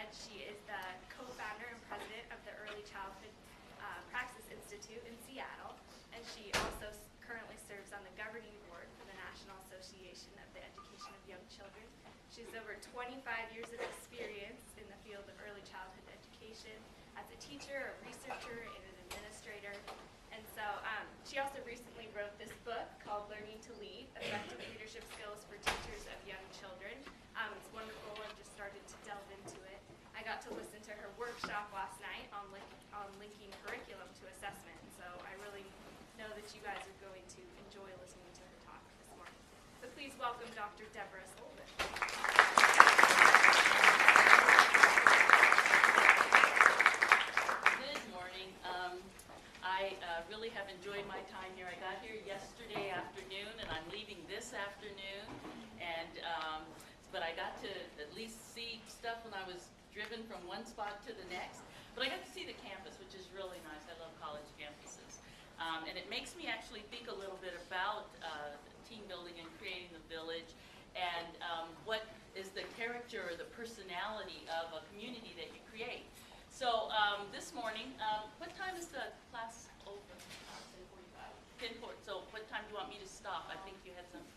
said, she is the co-founder and president of the Early Childhood Praxis Institute in Seattle, and she also currently serves on the governing board for the National Association of the Education of Young Children. She has over 25 years of experience in the field of early childhood education as a teacher, a researcher, and an administrator. And so she also recently wrote this book called Learning to Lead, Effective Leadership Skills for Teachers of Young Children. It's wonderful. I've just started to delve into it. I got to listen to her workshop last night on linking curriculum to assessment. And so I really know that you guys are going to enjoy listening to her talk this morning. So please welcome Dr. Debra Sullivan. Good morning. I really have enjoyed my time here. I got here yesterday afternoon, and I'm leaving this afternoon. And but I got to at least see stuff when I was driven from one spot to the next. But I got to see the campus, which is really nice. I love college campuses. And it makes me actually think a little bit about team building and creating the village, and what is the character or the personality of a community that you create. So this morning, what time is the class open? 10:45. 10:40. So what time do you want me to stop? I think you had some.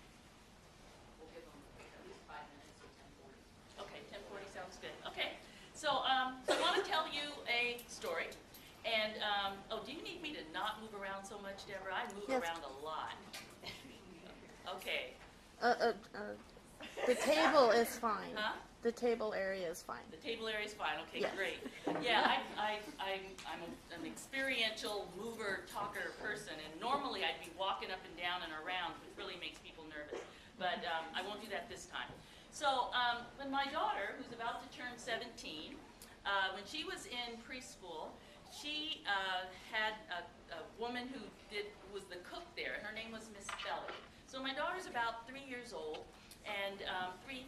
We'll give them at least 5 minutes or 10:40. Okay, 10:40 sounds good. Okay. So I want to tell you a story. And, oh, do you need me to not move around so much, Deborah? I move around a lot. Okay. The table is fine. Huh? The table area is fine. The table area is fine. Okay, Yes. great. Yeah, I'm an experiential mover, talker person, and normally I'd be walking up and down and around, which really makes people nervous. But I won't do that this time. So when my daughter, who's about to turn 17, when she was in preschool, she had a woman who was the cook there, and her name was Miss Belly. So my daughter's about 3 years old, and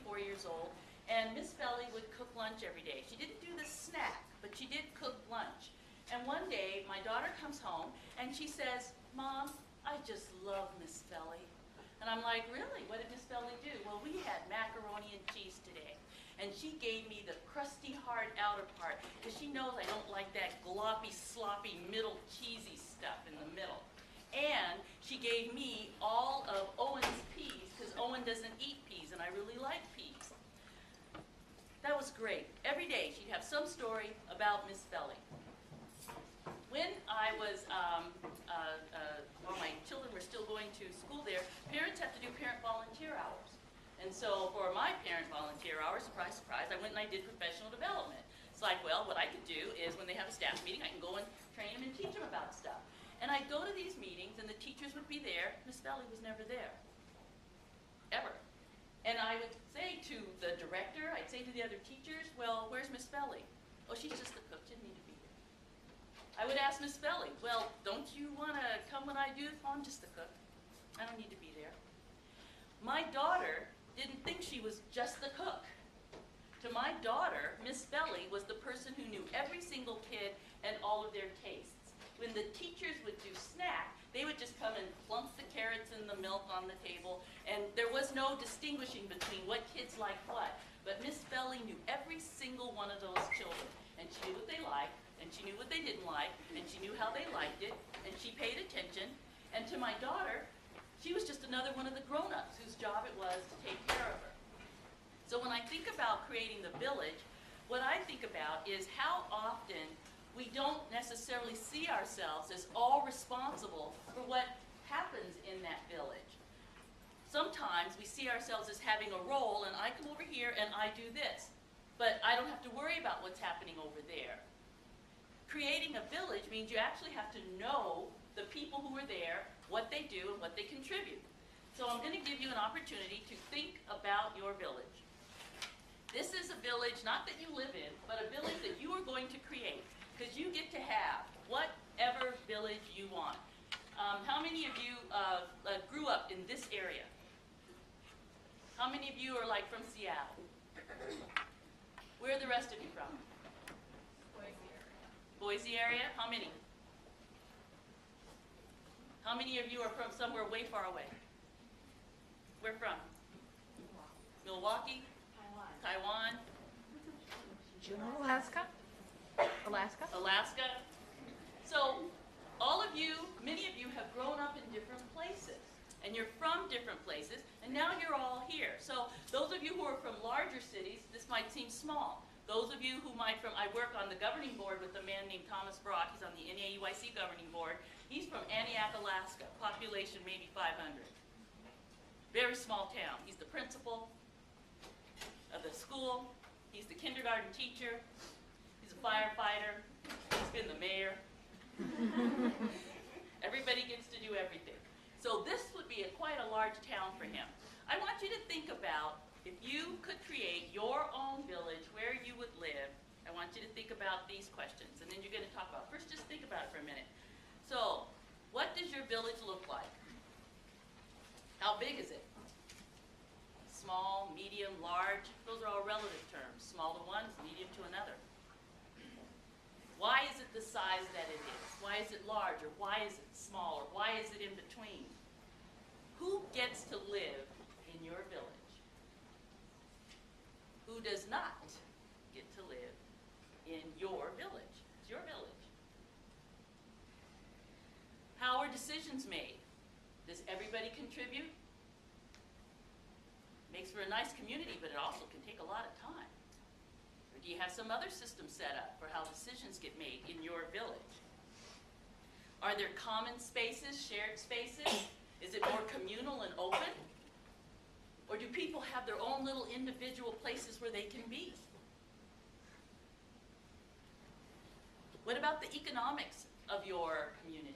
4 years old, and Miss Belly would cook lunch every day. She didn't do the snack, but she did cook lunch. And one day, my daughter comes home, and she says, "Mom, I just love Miss Belly." And I'm like, "Really? What did Miss Belly do?" "Well, we had macaroni and cheese today. And she gave me the crusty, hard outer part, because she knows I don't like that gloppy, sloppy, middle cheesy stuff in the middle. And she gave me all of Owen's peas, because Owen doesn't eat peas, and I really like peas." That was great. Every day she'd have some story about Miss Belly. When I was, while my children were still going to school there, parents have to do parent volunteer hours. And so for my parent volunteer hour, surprise, surprise, I went and I did professional development. It's like, well, what I could do is when they have a staff meeting, I can go and train them and teach them about stuff. And I'd go to these meetings, and the teachers would be there. Miss Belly was never there, ever. And I would say to the director, I'd say to the other teachers, "Well, where's Miss Belly?" "Oh, she's just the cook, didn't need to be here." I would ask Miss Belly, "Well, don't you want to come when I do?" "Oh, I'm just the cook. I don't need to be there." My daughter didn't think she was just the cook. To my daughter, Miss Belly was the person who knew every single kid and all of their tastes. When the teachers would do snack, they would just come and plunk the carrots and the milk on the table, and there was no distinguishing between what kids liked what. But Miss Belly knew every single one of those children, and she knew what they liked, and she knew what they didn't like, and she knew how they liked it, and she paid attention. And to my daughter, she was just another one of the grown-ups whose job it was to take care of her. So when I think about creating the village, what I think about is how often we don't necessarily see ourselves as all responsible for what happens in that village. Sometimes we see ourselves as having a role, and I come over here and I do this, but I don't have to worry about what's happening over there. Creating a village means you actually have to know the people who are there, what they do, and what they contribute. So I'm going to give you an opportunity to think about your village. This is a village, not that you live in, but a village that you are going to create, because you get to have whatever village you want. How many of you grew up in this area? How many of you are like from Seattle? Where are the rest of you from? Boise area? How many? How many of you are from somewhere way far away? Where from? Milwaukee? Taiwan? Alaska? Alaska? Alaska. So all of you, many of you have grown up in different places, and you're from different places, and now you're all here. So those of you who are from larger cities, this might seem small. Those of you who might I work on the governing board with a man named Thomas Brock. He's on the NAUIC governing board. He's from Antioch, Alaska, population maybe 500. Very small town. He's the principal of the school. He's the kindergarten teacher. He's a firefighter. He's been the mayor. Everybody gets to do everything. So this would be quite a large town for him. I want you to think about if you could create your own village where you would live. I want you to think about these questions, and then you're going to talk about. First, just think about it for a minute. So, what does your village look like? How big is it? Small, medium, large? Those are all relative terms. Small to one, medium to another. Why is it the size that it is? Why is it large, or why is it small, or why is it in between? Who gets to live in your village? Who does not get to live in your village? It's your village. How are decisions made? Does everybody contribute? Makes for a nice community, but it also can take a lot of time. Or do you have some other system set up for how decisions get made in your village? Are there common spaces, shared spaces? Is it more communal and open? Or do people have their own little individual places where they can be? What about the economics of your community?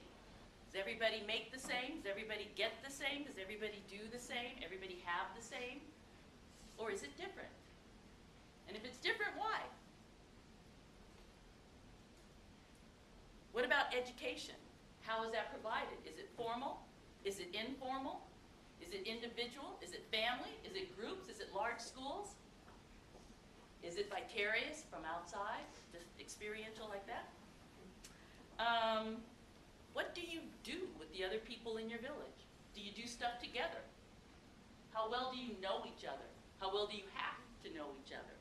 Does everybody make the same? Does everybody get the same? Does everybody do the same? Everybody have the same? Or is it different? And if it's different, why? What about education? How is that provided? Is it formal? Is it informal? Is it individual? Is it family? Is it groups? Is it large schools? Is it vicarious from outside, just experiential like that? What do you do with the other people in your village? Do you do stuff together? How well do you know each other? How well do you have to know each other?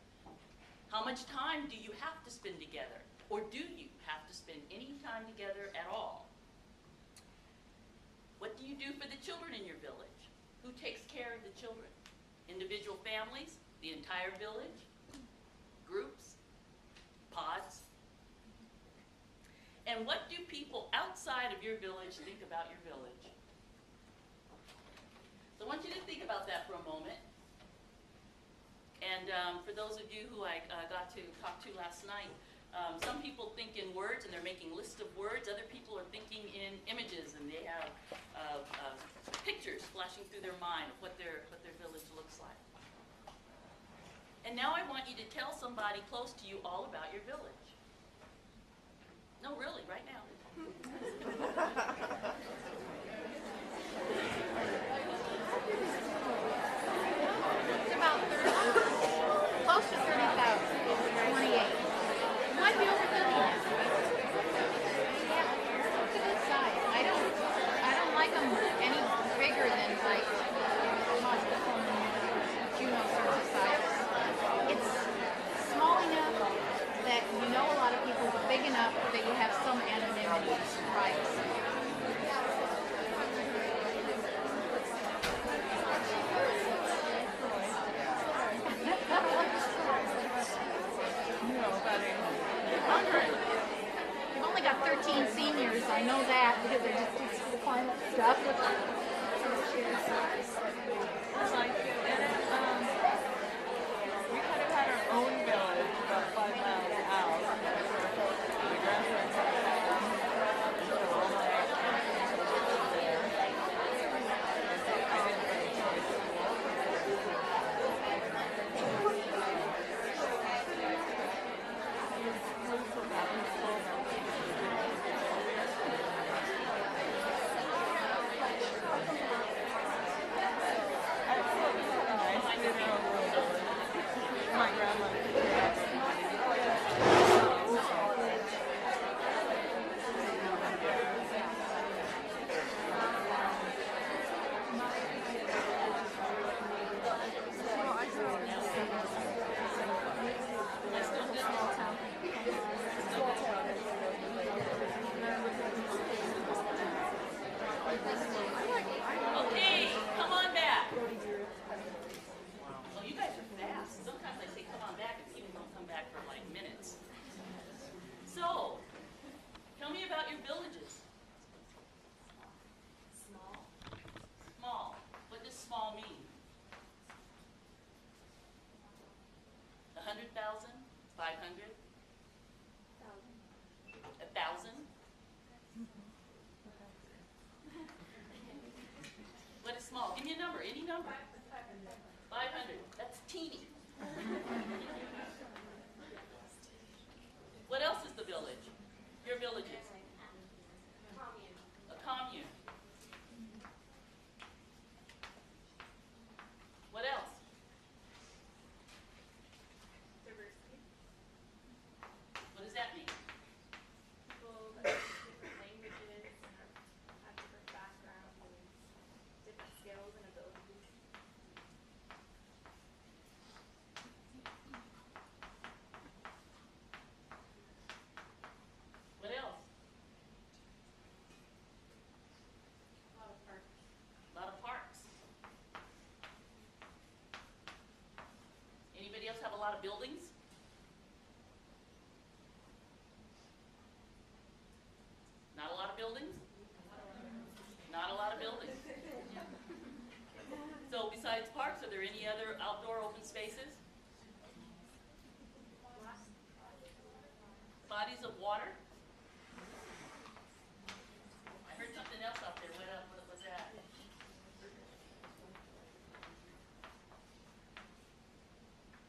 How much time do you have to spend together? Or do you have to spend any time together at all? What do you do for the children in your village? Who takes care of the children? Individual families? The entire village? Groups? Pods? And what do people outside of your village think about your village? So I want you to think about that for a moment. And for those of you who I got to talk to last night, some people think in words and they're making lists of words. Other people are thinking in images and they have pictures flashing through their mind of what their village looks like. And now I want you to tell somebody close to you all about your village. No, really, right now. It's about 30, close to 30,000, 28. It might be over 30 now. Yeah, it's a good size. I don't like them any bigger than like Hospital Juno sort of size. It's small enough that you know a lot of people, but big enough that you have some anonymity and privacy. You've only got 13 seniors, I know that, because they just do school climate stuff. We could have had our own village about 5 miles out. My grandparents had a farm, so all my aunts lived there. I didn't get a choice to work. 1,000? 500? 1,000? What is small? Give me a number, any number. 500. That's teeny. What else is the village? Your villages? A commune. What else? Diversity. What does that mean? People that speak different languages and have different backgrounds and different skills and abilities. What else? A lot of parks. A lot of parks. Anybody else have a lot of buildings? Not a lot of buildings? Not a lot of buildings. So besides parks, are there any other outdoor open spaces? Bodies of water? I heard something else out there. What was that?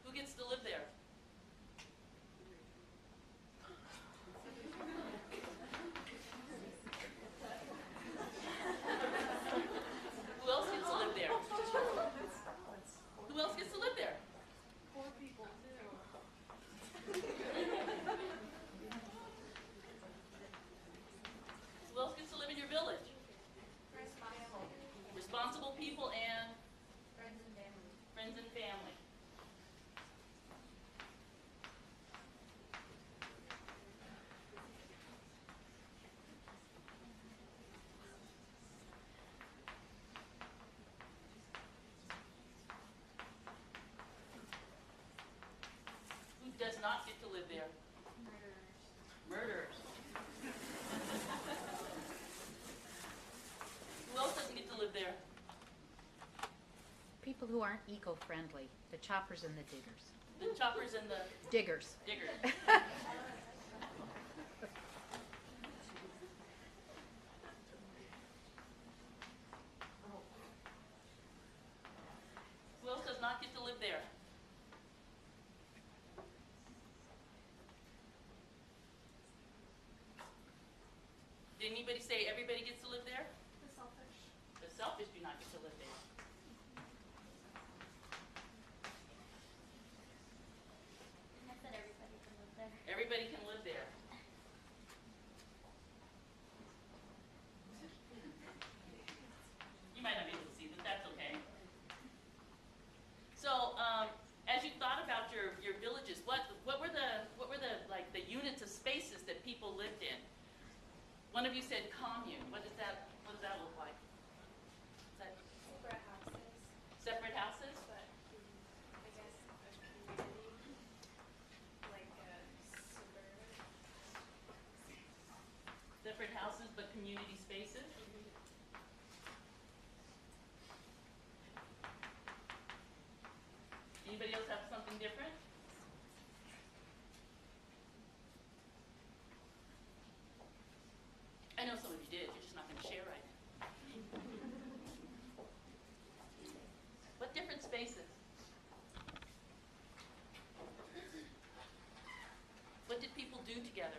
Who gets to live there? Who else gets to live there? Who else gets to live there? Poor people too. Who else gets to live in your village? Responsible. Responsible people and Friends and family. friends and family. Who does not get to live there? Murderers. Who else doesn't get to live there? People who aren't eco-friendly, the choppers and the diggers. The choppers and the Diggers. diggers. Who else does not get to live there? Did anybody say everybody gets to live there? The selfish. The selfish do not get to live there. I said everybody can live there. Everybody can live there. You might not be able to see, but that's okay. So, as you thought about your villages, what were the like the units of spaces that people lived in? One of you said commune. What does that look like? Is that Separate houses, separate houses? but I guess a community, like a suburban. Separate houses, but community spaces? Anybody else have something different? I know some of you did, you're just not going to share right now. What different spaces? What did people do together?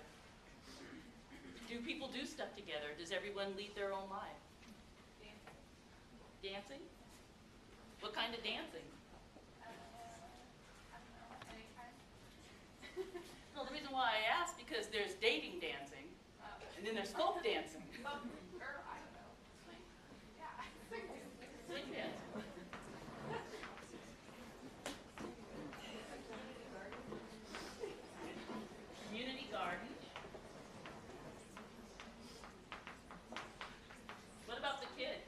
Do people do stuff together? Does everyone lead their own life? Dancing? What kind of dancing? Well, the reason why I ask because there's dating dancing, and then there's folk dancing. Swing dancing. Community garden. What about the kids?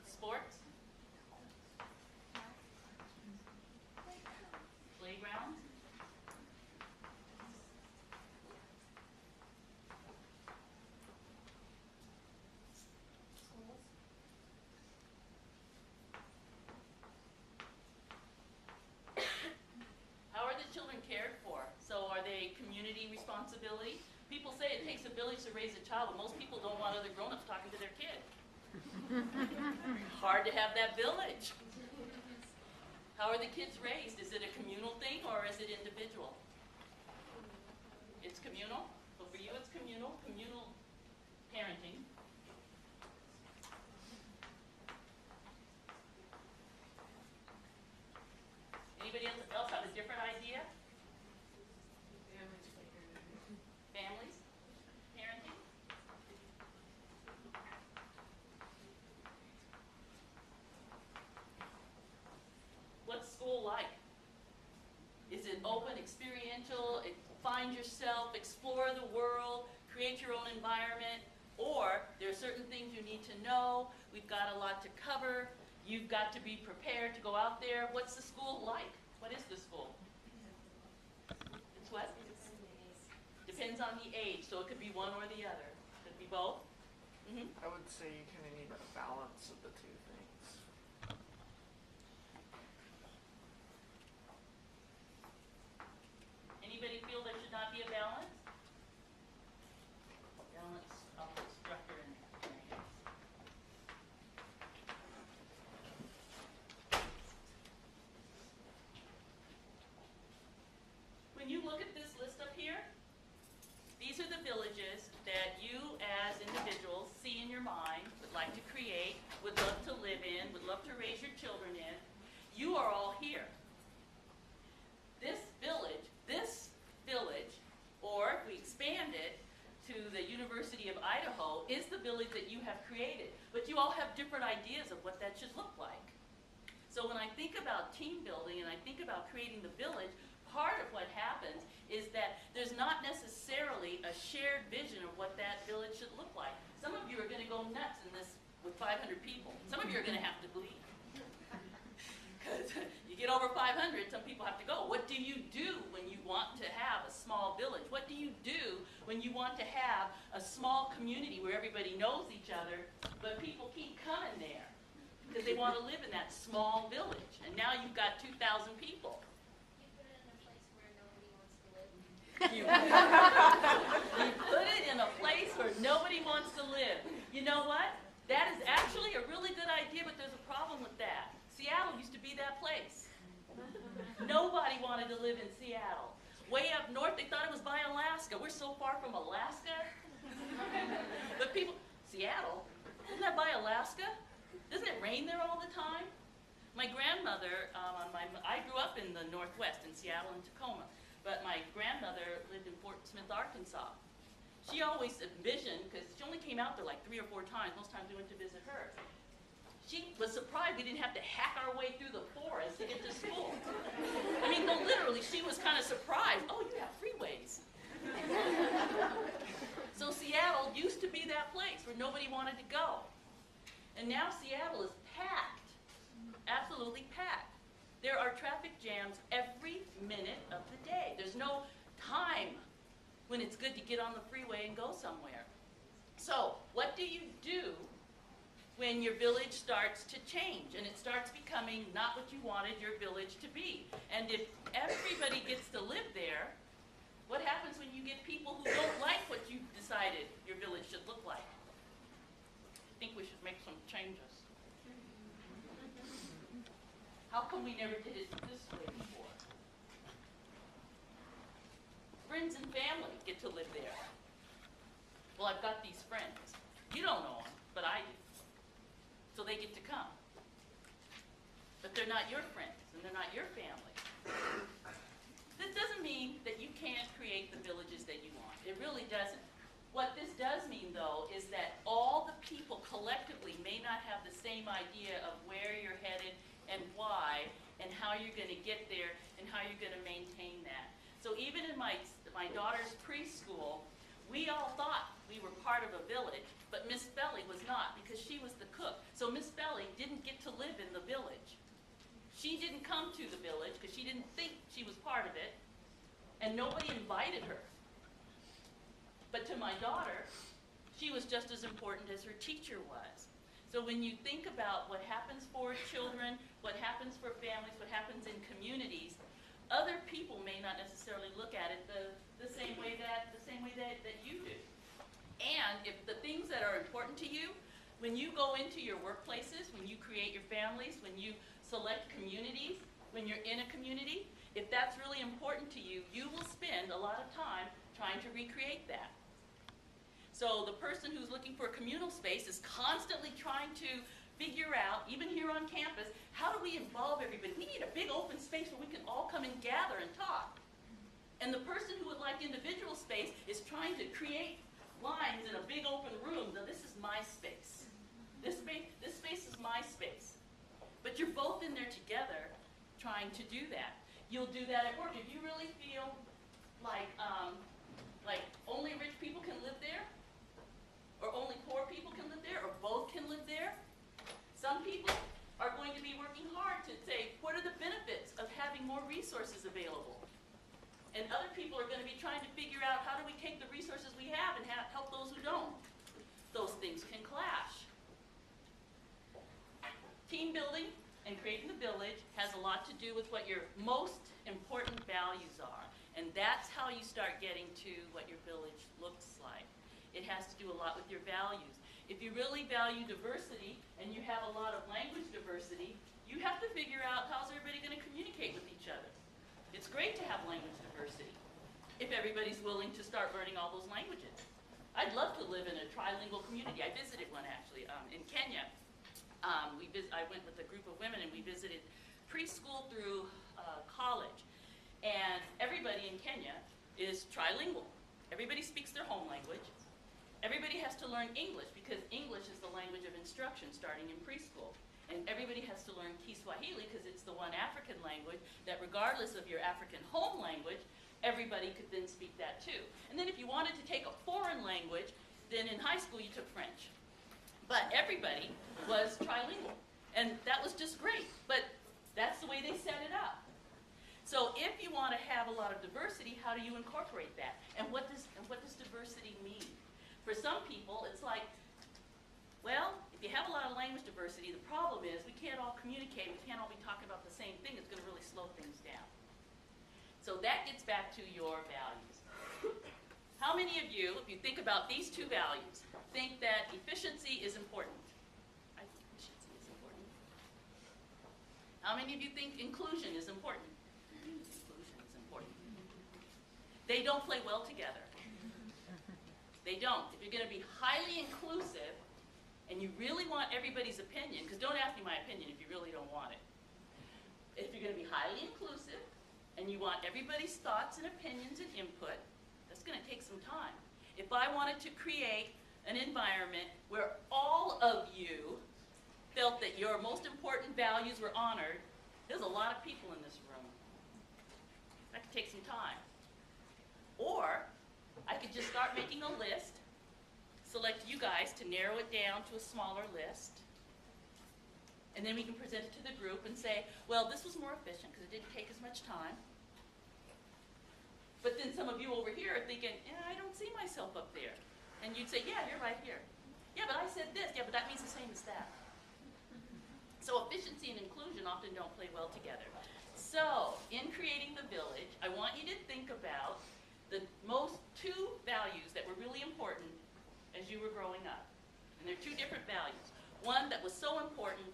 Sports? Playgrounds? cared for. So are they community responsibility? People say it takes a village to raise a child, but most people don't want other grown-ups talking to their kid. Hard to have that village. How are the kids raised? Is it a communal thing or is it individual? It's communal. So for you it's communal parenting. Anybody else have a different idea? Families? Parenting? What's school like? Is it open, experiential, find yourself, explore the world, create your own environment? Or there are certain things you need to know, we've got a lot to cover, you've got to be prepared to go out there. What's the school like? What is the school? It's what? Depends on the age, so it could be one or the other. Could be both. I would say you kind of need a balance of the two things. Anybody feel there should not be a balance? Balance of instructor and experience. When you look at this list up here, these are the villages that you as individuals see in your mind, would like to create, would love to live in, would love to raise your children in. You are all here. This village, or if we expand it to the University of Idaho, is the village that you have created. But you all have different ideas of what that should look like. So when I think about team building and I think about creating the village, part of what happens is that there's not necessarily a shared vision of what that village should look like. Some of you are going to go nuts in this with 500 people. Some of you are going to have to leave. Because you get over 500, some people have to go. What do you do when you want to have a small village? What do you do when you want to have a small community where everybody knows each other, but people keep coming there because they want to live in that small village? And now you've got 2,000 people. You put it in a place where nobody wants to live. You know what? That is actually a really good idea, but there's a problem with that. Seattle used to be that place. Nobody wanted to live in Seattle. Way up north, they thought it was by Alaska. We're so far from Alaska. But people, Seattle, isn't that by Alaska? Doesn't it rain there all the time? My grandmother, I grew up in the Northwest, in Seattle and Tacoma. But my grandmother lived in Fort Smith, Arkansas. She always envisioned, because she only came out there like 3 or 4 times, most times we went to visit her. She was surprised we didn't have to hack our way through the forest to get to school. I mean, no, literally, she was kind of surprised. Oh, you have freeways. So Seattle used to be that place where nobody wanted to go. And now Seattle is packed, absolutely packed. There are traffic jams every minute of the day. There's no time when it's good to get on the freeway and go somewhere. So what do you do when your village starts to change and it starts becoming not what you wanted your village to be? And if everybody gets to live there, what happens when you get people who don't like what you decided your village should look like? I think we should make some changes. How come we never did it this way before? Friends and family get to live there. Well, I've got these friends. You don't know them, but I do. So they get to come. But they're not your friends, and they're not your family. This doesn't mean that you can't create the villages that you want. It really doesn't. What this does mean, though, is that all the people collectively may not have the same idea of where you're headed and why, and how you're going to get there, and how you're going to maintain that. So even in my daughter's preschool, we all thought we were part of a village, but Miss Belly was not, because she was the cook. So Miss Belly didn't get to live in the village. She didn't come to the village because she didn't think she was part of it, and nobody invited her. But to my daughter, she was just as important as her teacher was. So when you think about what happens for children, what happens for families, what happens in communities, Other people may not necessarily look at it the same way that you do. And if the things that are important to you, when you go into your workplaces, when you create your families, when you select communities, when you're in a community, if that's really important to you, you will spend a lot of time trying to recreate that. So the person who's looking for a communal space is constantly trying to figure out, even here on campus, how do we involve everybody? We need a big open space where we can all come and gather and talk. And the person who would like individual space is trying to create lines in a big open room. Now, this is my space. This space is my space. But you're both in there together trying to do that. You'll do that at work. If you really feel like only rich people can live there, or only poor people can live there, or both can live there, some people are going to be working hard to say, what are the benefits of having more resources available? And other people are going to be trying to figure out, how do we take the resources we have and help those who don't? Those things can clash. Team building and creating the village has a lot to do with what your most important values are. And that's how you start getting to what your village looks like. It has to do a lot with your values. If you really value diversity and you have a lot of language diversity, you have to figure out, how's everybody going to communicate with each other? It's great to have language diversity if everybody's willing to start learning all those languages. I'd love to live in a trilingual community. I visited one actually in Kenya. I went with a group of women and we visited preschool through college. And everybody in Kenya is trilingual. Everybody speaks their home language. Everybody has to learn English because English is the language of instruction starting in preschool. And everybody has to learn Kiswahili because it's the one African language that regardless of your African home language, everybody could then speak that too. And then if you wanted to take a foreign language, then in high school you took French. But everybody was trilingual. And that was just great. But that's the way they set it up. So if you want to have a lot of diversity, how do you incorporate that? And what does diversity mean? For some people, it's like, well, if you have a lot of language diversity, the problem is we can't all communicate, we can't all be talking about the same thing, it's going to really slow things down. So that gets back to your values. How many of you, if you think about these two values, think that efficiency is important? I think efficiency is important. How many of you think inclusion is important? Inclusion is important. They don't play well together. They don't. If you're going to be highly inclusive and you really want everybody's opinion, because don't ask me my opinion if you really don't want it. If you're going to be highly inclusive and you want everybody's thoughts and opinions and input, that's going to take some time. If I wanted to create an environment where all of you felt that your most important values were honored, there's a lot of people in this room. That could take some time. Or I could just start making a list, select you guys to narrow it down to a smaller list, and then we can present it to the group and say, well, this was more efficient because it didn't take as much time. But then some of you over here are thinking, I don't see myself up there. And you'd say, yeah, you're right here. Yeah, but I said this. Yeah, but that means the same as that. So efficiency and inclusion often don't play well together. So in creating the village, I want you to think about the two values that were really important as you were growing up. And they're two different values. One that was so important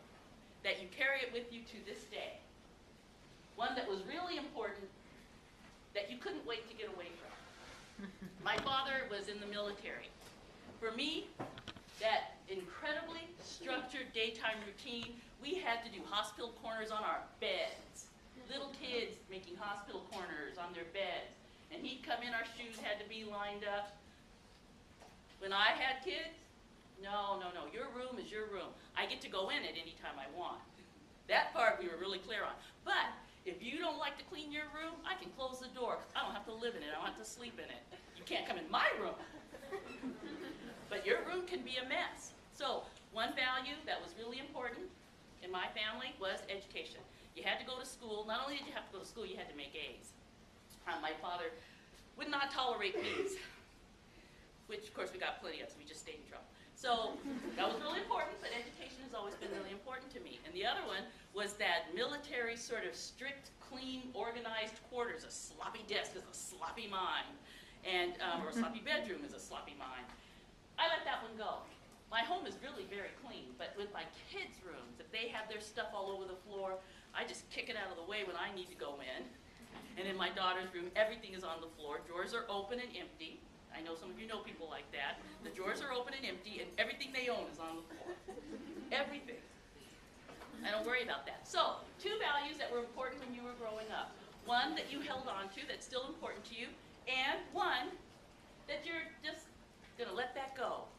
that you carry it with you to this day. One that was really important that you couldn't wait to get away from. My father was in the military. For me, that incredibly structured daytime routine, we had to do hospital corners on our beds. Little kids making hospital corners on their beds. And he'd come in, our shoes had to be lined up. When I had kids, no, your room is your room. I get to go in it anytime I want. That part we were really clear on. But if you don't like to clean your room, I can close the door. I don't have to live in it. I don't have to sleep in it. You can't come in my room. But your room can be a mess. So one value that was really important in my family was education. You had to go to school. Not only did you have to go to school, you had to make A's. My father would not tolerate B's, which of course we got plenty of, so we just stayed in trouble. So that was really important, but education has always been really important to me. And the other one was that military sort of strict, clean, organized quarters. A sloppy desk is a sloppy mind, and or a sloppy bedroom is a sloppy mind. I let that one go. My home is really very clean, but with my kids' rooms, if they have their stuff all over the floor, I just kick it out of the way when I need to go in. And in my daughter's room, everything is on the floor. Drawers are open and empty. I know some of you know people like that. The drawers are open and empty, and everything they own is on the floor. Everything. I don't worry about that. So, 2 values that were important when you were growing up. One that you held on to that's still important to you, and one that you're just going to let that go.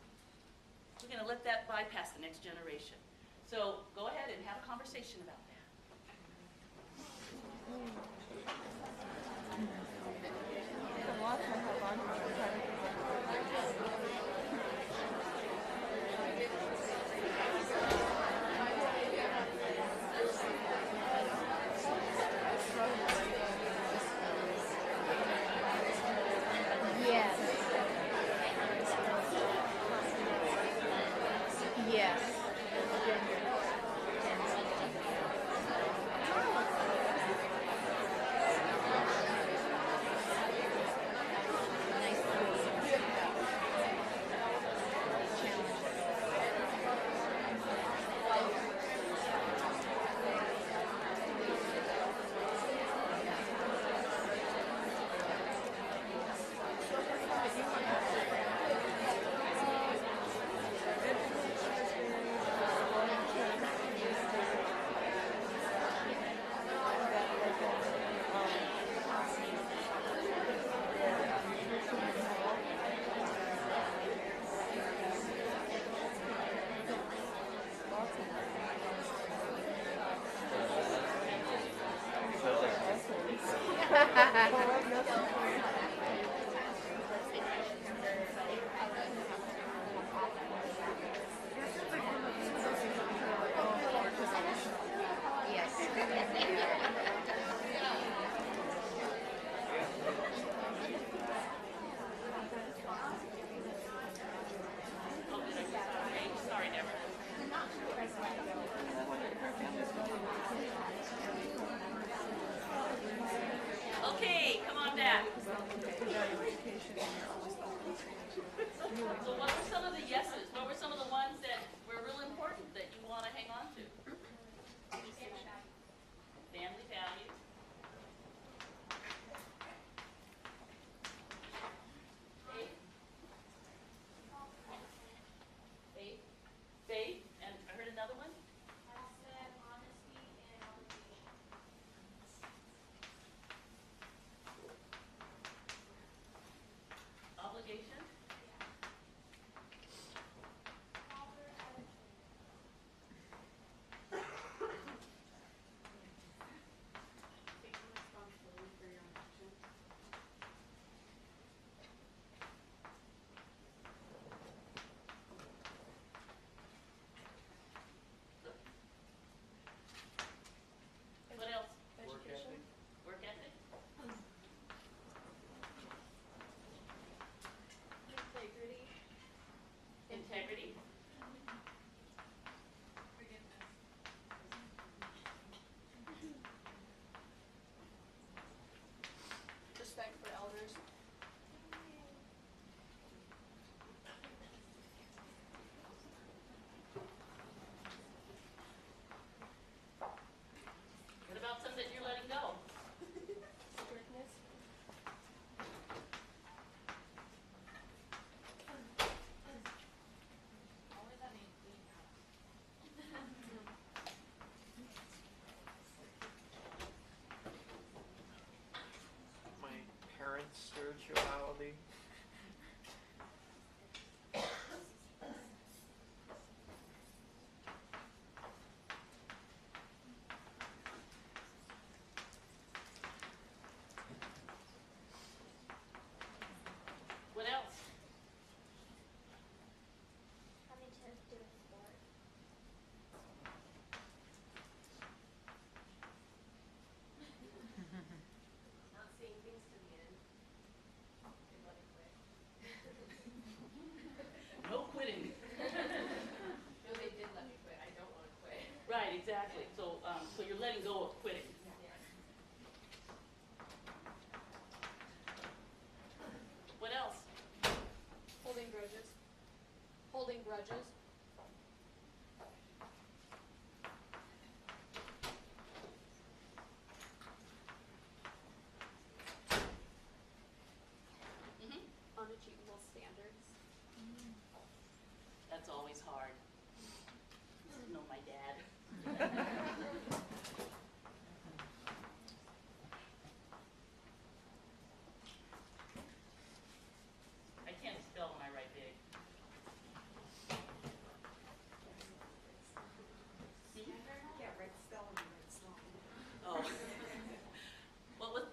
We're going to let that bypass the next generation. So, go ahead and have a conversation about that. The lots I have on here are kind of Yes. Yes. Sorry, Debra. Okay, come on back. So what were some of the yeses? What were some of the ones that were real important that you want to hang on to? Family values. Faith. Faith. Faith. And I heard another one. Obligation. What else? Work ethic. Work ethic. Integrity. Respect for elders. What about some that you're letting go? Strictness. My parents' spirituality. What else? Having to do with sport. Not seeing things to the end. grudges. Mhm. Unachievable standards. That's always hard. You know my dad. I can't spell when I write big. Yeah, right spelling and right small. Oh. What was,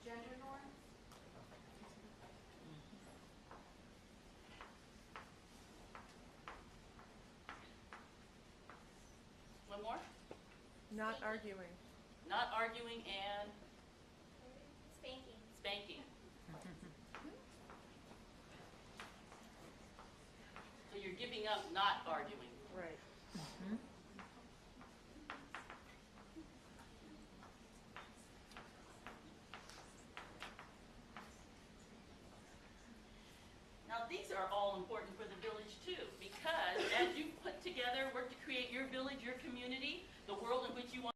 Gender norms? one more? Not arguing. Not arguing and Spanking. spanking. So you're giving up not arguing. Right. Now, these are all important for the village too, because as you put together, work to create your village, your community, the world in which you want